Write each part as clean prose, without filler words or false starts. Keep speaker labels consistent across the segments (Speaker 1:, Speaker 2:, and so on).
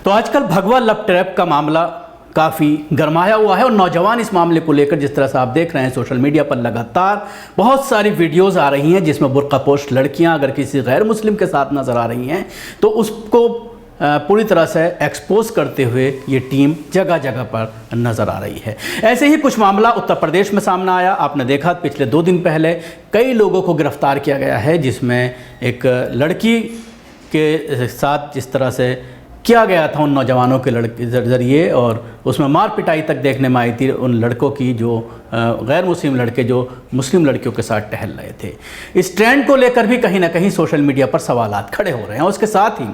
Speaker 1: तो आजकल भगवा लव ट्रैप का मामला काफ़ी गरमाया हुआ है और नौजवान इस मामले को लेकर जिस तरह से आप देख रहे हैं सोशल मीडिया पर लगातार बहुत सारी वीडियोस आ रही हैं जिसमें बुर्कापोश लड़कियां अगर किसी गैर मुस्लिम के साथ नज़र आ रही हैं तो उसको पूरी तरह से एक्सपोज करते हुए ये टीम जगह जगह पर नज़र आ रही है। ऐसे ही कुछ मामला उत्तर प्रदेश में सामने आया। आपने देखा पिछले 2 दिन पहले कई लोगों को गिरफ्तार किया गया है जिसमें एक लड़की के साथ जिस तरह से किया गया था उन नौजवानों के ज़रिए और उसमें मार पिटाई तक देखने में आई थी उन लड़कों की जो गैर मुस्लिम लड़के जो मुस्लिम लड़कियों के साथ टहल रहे थे। इस ट्रेंड को लेकर भी कहीं ना कहीं सोशल मीडिया पर सवालात खड़े हो रहे हैं। उसके साथ ही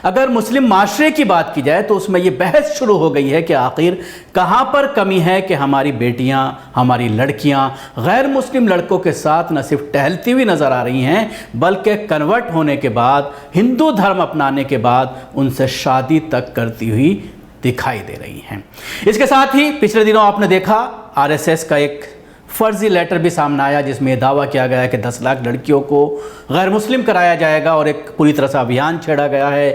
Speaker 1: अगर मुस्लिम माशरे की बात की जाए तो उसमें ये बहस शुरू हो गई है कि आखिर कहाँ पर कमी है कि हमारी बेटियाँ हमारी लड़कियाँ गैर मुस्लिम लड़कों के साथ न सिर्फ टहलती हुई नज़र आ रही हैं बल्कि कन्वर्ट होने के बाद हिंदू धर्म अपनाने के बाद उनसे शादी तक करती हुई दिखाई दे रही हैं। इसके साथ ही पिछले दिनों आपने देखा आरएसएस का एक फर्जी लेटर भी सामने आया जिसमें यह दावा किया गया है कि 10 लाख लड़कियों को गैर मुस्लिम कराया जाएगा और एक पूरी तरह से अभियान छेड़ा गया है।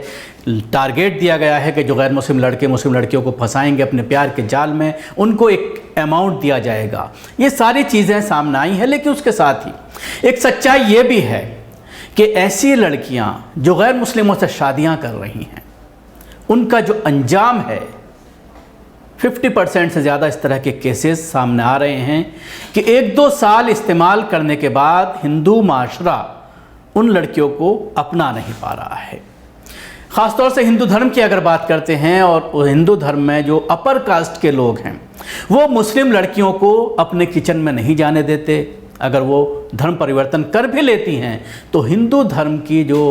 Speaker 1: टारगेट दिया गया है कि जो गैर मुस्लिम लड़के मुस्लिम लड़कियों को फंसाएंगे अपने प्यार के जाल में उनको एक अमाउंट दिया जाएगा। ये सारी चीज़ें सामने आई हैं, लेकिन उसके साथ ही एक सच्चाई ये भी है कि ऐसी लड़कियां जो गैर मुस्लिमों से शादियां कर रही हैं उनका जो अंजाम है 50% से ज़्यादा इस तरह के केसेस सामने आ रहे हैं कि 1-2 साल इस्तेमाल करने के बाद हिंदू माशरा उन लड़कियों को अपना नहीं पा रहा है। ख़ासतौर से हिंदू धर्म की अगर बात करते हैं और हिंदू धर्म में जो अपर कास्ट के लोग हैं वो मुस्लिम लड़कियों को अपने किचन में नहीं जाने देते। अगर वो धर्म परिवर्तन कर भी लेती हैं तो हिंदू धर्म की जो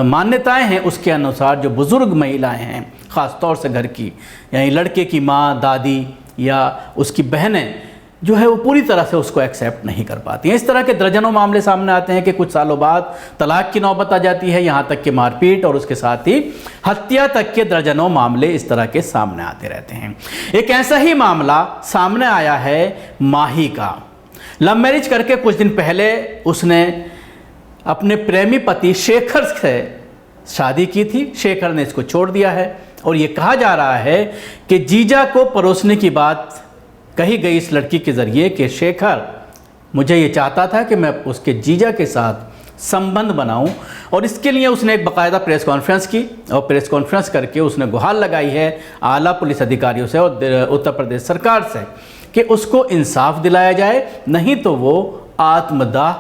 Speaker 1: मान्यताएं हैं उसके अनुसार जो बुज़ुर्ग महिलाएं हैं ख़ास तौर से घर की यानी लड़के की माँ दादी या उसकी बहनें जो है वो पूरी तरह से उसको एक्सेप्ट नहीं कर पाती हैं। इस तरह के दर्जनों मामले सामने आते हैं कि कुछ सालों बाद तलाक की नौबत आ जाती है, यहाँ तक कि मारपीट और उसके साथ ही हत्या तक के दर्जनों मामले इस तरह के सामने आते रहते हैं। एक ऐसा ही मामला सामने आया है माही का। लव मैरिज करके कुछ दिन पहले उसने अपने प्रेमी पति शेखर से शादी की थी। शेखर ने इसको छोड़ दिया है और ये कहा जा रहा है कि जीजा को परोसने की बात कही गई इस लड़की के ज़रिए कि शेखर मुझे ये चाहता था कि मैं उसके जीजा के साथ संबंध बनाऊं और इसके लिए उसने एक बाकायदा प्रेस कॉन्फ्रेंस की और प्रेस कॉन्फ्रेंस करके उसने गुहार लगाई है आला पुलिस अधिकारियों से और उत्तर प्रदेश सरकार से कि उसको इंसाफ दिलाया जाए, नहीं तो वो आत्मदाह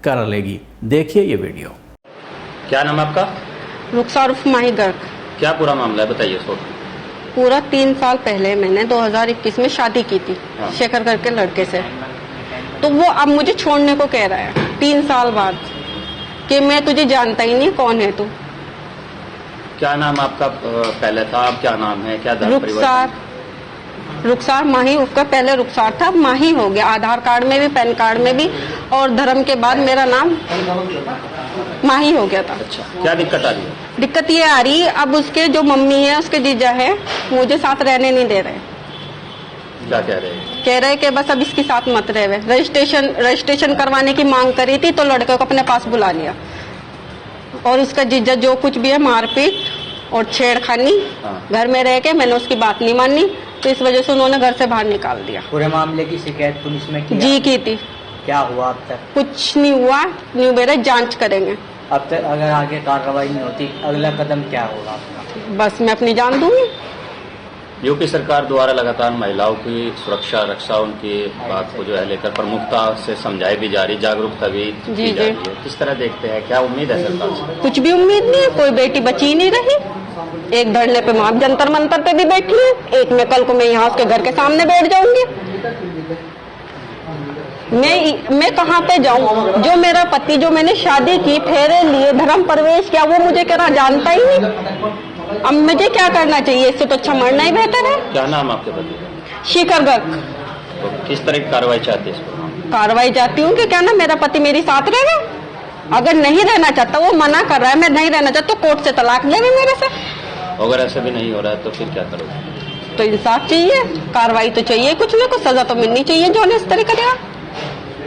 Speaker 1: कर लेगी। देखिए ये वीडियो।
Speaker 2: क्या नाम आपका?
Speaker 3: रुखसार उर्फ माही गर्ग।
Speaker 2: क्या पूरा मामला है बताइए इसको।
Speaker 3: पूरा 3 साल पहले मैंने 2021 में शादी की थी शेखर करके लड़के से। तो वो अब मुझे छोड़ने को कह रहा है 3 साल बाद कि मैं तुझे जानता ही नहीं, कौन है तू।
Speaker 2: क्या नाम आपका पहले था, अब क्या नाम है? क्या
Speaker 3: रुखसार माही। उसका पहले रुखसार था, अब माही हो गया। आधार कार्ड में भी पैन कार्ड में भी और धर्म के बाद मेरा नाम माही हो गया था।
Speaker 2: अच्छा, क्या दिक्कत आ रही है?
Speaker 3: दिक्कत ये आ रही है अब उसके जो मम्मी है उसके जीजा है मुझे साथ रहने नहीं दे रहे।
Speaker 2: क्या कह रहे हैं?
Speaker 3: कह रहे कि बस अब इसके साथ मत रहे। रजिस्ट्रेशन करवाने की मांग करी थी तो लड़के को अपने पास बुला लिया और उसका जीजा जो कुछ भी है मारपीट और छेड़खानी घर में रह के मैंने उसकी बात नहीं मानी तो इस वजह से उन्होंने घर से बाहर निकाल दिया।
Speaker 4: पूरे मामले की शिकायत पुलिस में
Speaker 3: की थी।
Speaker 4: क्या हुआ अब तक?
Speaker 3: कुछ नहीं हुआ, न्यू मेरे जांच करेंगे।
Speaker 4: अब तक अगर आगे कार्रवाई नहीं होती अगला कदम क्या होगा आपका?
Speaker 3: बस मैं अपनी जान दूंगी।
Speaker 2: यूपी सरकार द्वारा लगातार महिलाओं की सुरक्षा रक्षा उनकी बात को जो है लेकर प्रमुखता से समझाई भी जा रही, जागरूकता भी की जा रही है। किस तरह देखते हैं, क्या उम्मीद है सरकार से?
Speaker 3: कुछ भी उम्मीद नहीं है, कोई बेटी बची ही नहीं रही। एक धरने पे वहां जंतर मंतर पे भी बैठी है, एक में कल को मैं यहाँ उसके घर के सामने बैठ जाऊंगी। मैं कहाँ पे जाऊँ? जो मेरा पति जो मैंने शादी की, फेरे लिए, धर्म प्रवेश किया, वो मुझे क्या जानता ही नहीं। अब मुझे क्या करना चाहिए? इससे तो अच्छा मरना ही बेहतर है।
Speaker 2: क्या नाम आपके पति का?
Speaker 3: शेखर गर्ग।
Speaker 2: तो किस तरह की कार्रवाई चाहती है इसको?
Speaker 3: कार्रवाई चाहती हूँ कि क्या ना मेरा पति मेरे साथ रहेगा। अगर नहीं रहना चाहता, वो मना कर रहा है, मैं नहीं रहना चाहता तो कोर्ट से तलाक ले मेरे से।
Speaker 2: अगर ऐसा भी नहीं हो रहा है तो फिर क्या करोगे?
Speaker 3: तो इंसाफ चाहिए, कार्रवाई तो चाहिए, कुछ ना कुछ सजा तो मिलनी चाहिए जो इस तरह करेगा।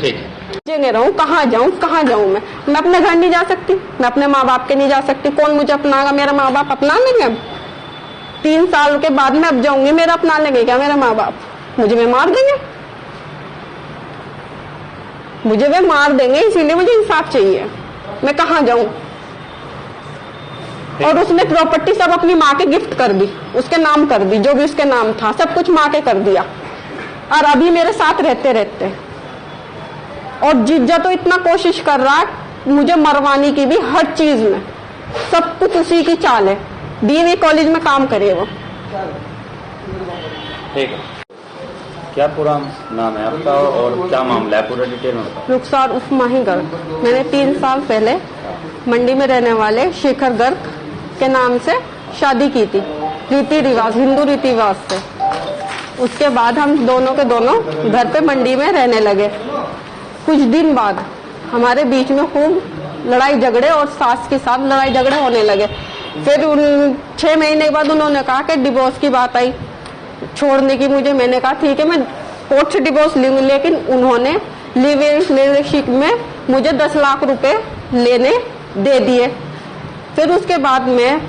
Speaker 2: ठीक है।
Speaker 3: नहीं रहूं, कहाँ जाऊं मैं अपने घर नहीं जा सकती, मैं अपने माँ बाप के नहीं जा सकती। कौन मुझे अपनाएगा? मेरा माँ बाप अपना लेंगे। 3 साल के बाद मैं अब जाऊंगी, मेरा अपना लेंगे क्या मेरे माँ बाप? मुझे वे मार देंगे, मुझे वे मार देंगे, इसीलिए मुझे इंसाफ चाहिए। मैं कहाँ जाऊं? और उसने प्रॉपर्टी सब अपनी माँ के गिफ्ट कर दी, उसके नाम कर दी, जो भी उसके नाम था सब कुछ माँ के कर दिया। और अभी मेरे साथ रहते रहते और जीजा तो इतना कोशिश कर रहा है मुझे मरवाने की भी, हर चीज में सब कुछ उसी की चाल है। डीएवी कॉलेज में काम करे वो।
Speaker 2: ठीक है, क्या पूरा नाम है आपका और क्या मामला है, पूरा डिटेल में बताओ।
Speaker 3: रुखसार उर्फ माही गर्ग। मैंने 3 साल पहले मंडी में रहने वाले शेखर गर्ग के नाम से शादी की थी, रीति रिवाज, हिंदू रीति रिवाज से। उसके बाद हम दोनों के दोनों घर पे मंडी में रहने लगे। कुछ दिन बाद हमारे बीच में खूब लड़ाई झगड़े और सास के साथ लड़ाई झगड़े होने लगे। फिर 6 महीने के बाद उन्होंने कहा कि डिवोर्स की बात आई, छोड़ने की। मैंने कहा ठीक है, मैं कोर्ट से डिवोर्स लूंगी, लेकिन उन्होंने लिव इन रिलेशनशिप में मुझे 10 लाख रुपए लेने दे दिए। फिर उसके बाद मैं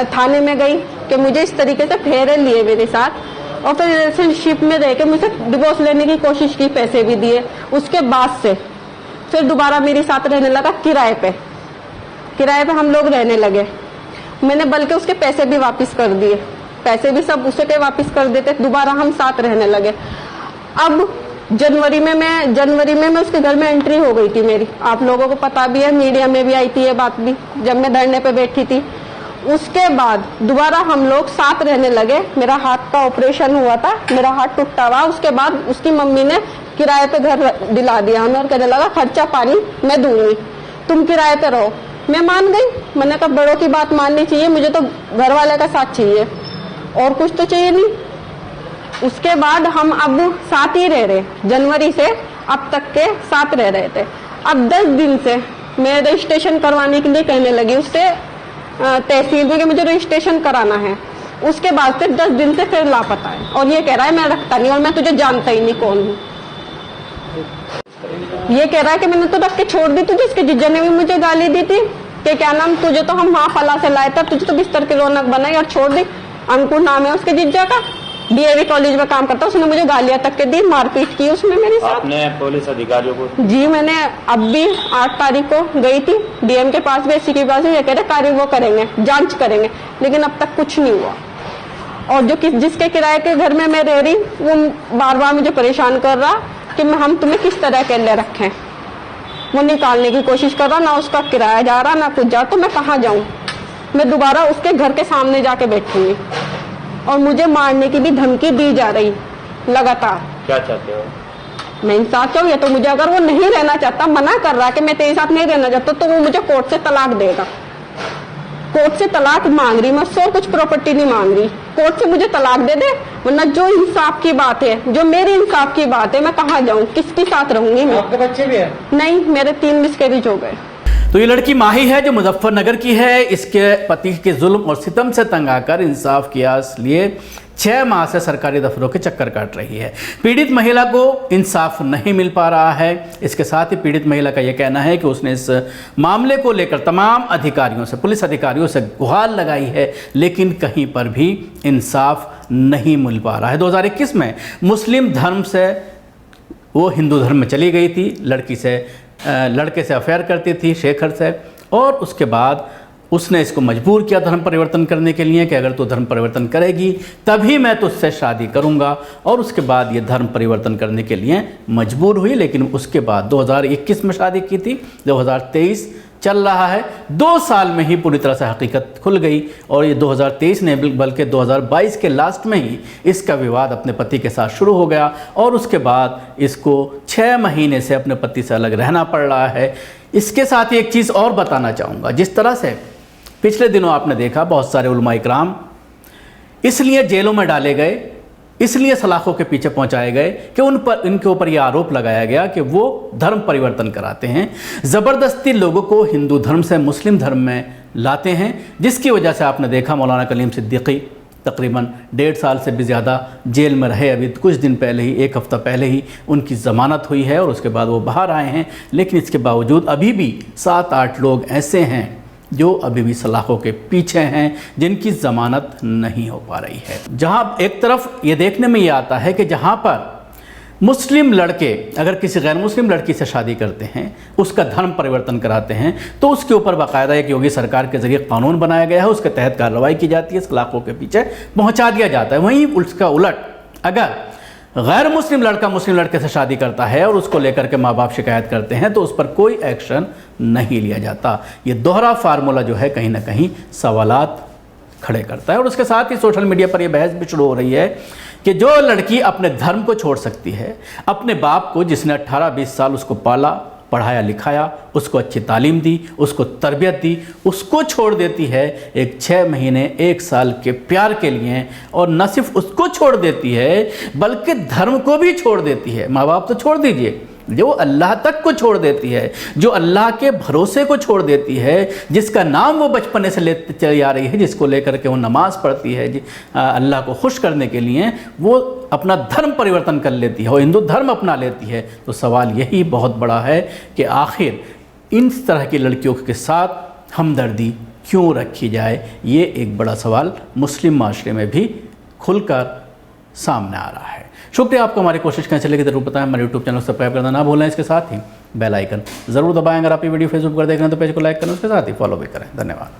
Speaker 3: थाने में गई कि मुझे इस तरीके से फेरे लिए मेरे साथ, और फिर रिलेशनशिप में रह के मुझे डिवोर्स लेने की कोशिश की, पैसे भी दिए। उसके बाद से फिर दोबारा मेरे साथ रहने लगा किराए पे हम लोग रहने लगे। मैंने बल्कि उसके पैसे भी वापस कर दिए, पैसे भी सब उसे के वापस कर देते, दोबारा हम साथ रहने लगे। अब जनवरी में मैं उसके घर में एंट्री हो गई थी मेरी, आप लोगों को पता भी है, मीडिया में भी आई थी ये बात भी, जब मैं धरने पे बैठी थी। उसके बाद दोबारा हम लोग साथ रहने लगे। मेरा हाथ का ऑपरेशन हुआ था, मेरा हाथ टूटा हुआ। उसके बाद उसकी मम्मी ने किराए पे घर दिला दिया हमें और कहने लगा खर्चा पानी मैं दूंगी, तुम किराए पे रहो। मैं मान गई, मैंने कहा बड़ों की बात माननी चाहिए, मुझे तो घर वाले का साथ चाहिए और कुछ तो चाहिए नहीं। उसके बाद हम अब साथ ही रह रहे, जनवरी से अब तक के साथ रह रहे थे। अब 10 दिन से मैं रजिस्ट्रेशन करवाने के लिए कहने लगी उससे तहसील में कि मुझे रजिस्ट्रेशन कराना है। उसके बाद से 10 दिन से फिर लापता है और ये कह रहा है मैं रखता नहीं और मैं तुझे जानता ही नहीं कौन हूँ। ये कह रहा है कि मैंने तो रख के छोड़ दी तुझे। इसके जीजा ने भी मुझे गाली दी थी कि क्या नाम, तुझे तो हम वहाँ फला से लाए थे, तुझे तो बिस्तर की रौनक बनाई और छोड़ दी। अंकुर नाम है उसके जीजा का, डीएवी कॉलेज में काम करता। उसने मुझे गालियां तक के दी, मारपीट की उसने मेरे साथ।
Speaker 2: आपने पुलिस अधिकारियों को? जी,
Speaker 3: मैंने अब भी 8 तारीख को गई थी डीएम के पास भी, एससी के पास भी। ये कह रहे कार्य वो करेंगे, जांच करेंगे, लेकिन अब तक कुछ नहीं हुआ। और जो जिसके किराए के घर में मैं रह रही, वो बार बार मुझे परेशान कर रहा कि हम तुम्हें किस तरह के लिए रखें। वो निकालने की कोशिश कर रहा, ना उसका किराया जा रहा ना कुछ जा। तो मैं कहाँ जाऊं? मैं दोबारा उसके घर के सामने जाके बैठूंगी और मुझे मारने की भी धमकी दी जा रही लगातार।
Speaker 2: क्या चाहते हो?
Speaker 3: मैं इंसाफ चाहूँ, या तो मुझे, अगर वो नहीं रहना चाहता, मना कर रहा कि मैं तेरे साथ नहीं रहना चाहता, तो वो मुझे कोर्ट से तलाक देगा। कोर्ट से तलाक मांग रही मैं, उससे कुछ प्रॉपर्टी नहीं मांग रही। कोर्ट से मुझे तलाक दे दे, वरना जो इंसाफ की बात है, जो मेरी इंसाफ की बात है, मैं कहाँ जाऊँ, किसके साथ रहूंगी मैं?
Speaker 4: आपके बच्चे भी है?
Speaker 3: नहीं, मेरे 3 मिसकैरेज हो गए।
Speaker 1: तो ये लड़की माही है जो मुजफ्फरनगर की है। इसके पति के जुल्म और सितम से तंग आकर इंसाफ की आस लिए 6 माह से सरकारी दफ्तरों के चक्कर काट रही है। पीड़ित महिला को इंसाफ नहीं मिल पा रहा है। इसके साथ ही पीड़ित महिला का यह कहना है कि उसने इस मामले को लेकर तमाम अधिकारियों से, पुलिस अधिकारियों से गुहार लगाई है, लेकिन कहीं पर भी इंसाफ नहीं मिल पा रहा है। 2021 में मुस्लिम धर्म से वो हिंदू धर्म में चली गई थी, लड़के से अफेयर करती थी, शेखर से, और उसके बाद उसने इसको मजबूर किया धर्म परिवर्तन करने के लिए कि अगर तू धर्म परिवर्तन करेगी तभी मैं तुझसे शादी करूंगा। और उसके बाद ये धर्म परिवर्तन करने के लिए मजबूर हुई, लेकिन उसके बाद 2021 में शादी की थी, 2023 चल रहा है, 2 साल में ही पूरी तरह से हकीकत खुल गई। और ये 2023 ने बल्कि 2022 के लास्ट में ही इसका विवाद अपने पति के साथ शुरू हो गया और उसके बाद इसको 6 महीने से अपने पति से अलग रहना पड़ रहा है। इसके साथ ही एक चीज़ और बताना चाहूँगा, जिस तरह से पिछले दिनों आपने देखा बहुत सारे उलमा इकराम इसलिए जेलों में डाले गए, इसलिए सलाखों के पीछे पहुंचाए गए कि इनके ऊपर यह आरोप लगाया गया कि वो धर्म परिवर्तन कराते हैं, ज़बरदस्ती लोगों को हिंदू धर्म से मुस्लिम धर्म में लाते हैं, जिसकी वजह से आपने देखा मौलाना कलीम सिद्दीकी तकरीबन 1.5 साल से भी ज़्यादा जेल में रहे। अभी कुछ दिन पहले ही, 1 हफ़्ता पहले ही उनकी ज़मानत हुई है और उसके बाद वो बाहर आए हैं। लेकिन इसके बावजूद अभी भी 7-8 लोग ऐसे हैं जो अभी भी सलाखों के पीछे हैं, जिनकी ज़मानत नहीं हो पा रही है। जहाँ एक तरफ ये देखने में ये आता है कि जहाँ पर मुस्लिम लड़के अगर किसी गैर मुस्लिम लड़की से शादी करते हैं, उसका धर्म परिवर्तन कराते हैं, तो उसके ऊपर बाकायदा एक योगी सरकार के ज़रिए कानून बनाया गया है, उसके तहत कार्रवाई की जाती है, सलाखों के पीछे पहुंचा दिया जाता है। वहीं उसका उलट अगर गैर मुस्लिम लड़का मुस्लिम लड़के से शादी करता है और उसको लेकर के माँ बाप शिकायत करते हैं, तो उस पर कोई एक्शन नहीं लिया जाता। ये दोहरा फार्मूला जो है कहीं ना कहीं सवालात खड़े करता है। और उसके साथ ही सोशल मीडिया पर यह बहस भी शुरू हो रही है कि जो लड़की अपने धर्म को छोड़ सकती है, अपने बाप को जिसने 18-20 साल उसको पाला, पढ़ाया लिखाया, उसको अच्छी तालीम दी, उसको तरबियत दी, उसको छोड़ देती है एक 6 महीने 1 साल के प्यार के लिए, और न सिर्फ उसको छोड़ देती है बल्कि धर्म को भी छोड़ देती है। माँ बाप तो छोड़ दीजिए, जो अल्लाह तक को छोड़ देती है, जो अल्लाह के भरोसे को छोड़ देती है, जिसका नाम वो बचपने से लेते चली आ रही है, जिसको लेकर के वो नमाज़ पढ़ती है अल्लाह को खुश करने के लिए, वो अपना धर्म परिवर्तन कर लेती है और हिंदू धर्म अपना लेती है। तो सवाल यही बहुत बड़ा है कि आखिर इन तरह की लड़कियों के साथ हमदर्दी क्यों रखी जाए। ये एक बड़ा सवाल मुस्लिम माशरे में भी खुलकर सामने आ रहा है। शुक्रिया आपको। हमारी कोशिश कैसे लगी ज़रूर बताएं। हमारे यूट्यूब चैनल को सब्सक्राइब करना ना भूलें, इसके साथ ही बेल आइकन ज़रूर दबाएं। अगर आप ये वीडियो फेसबुक पर देख रहे हैं तो पेज को लाइक करें, उसके साथ ही फॉलो भी करें। धन्यवाद।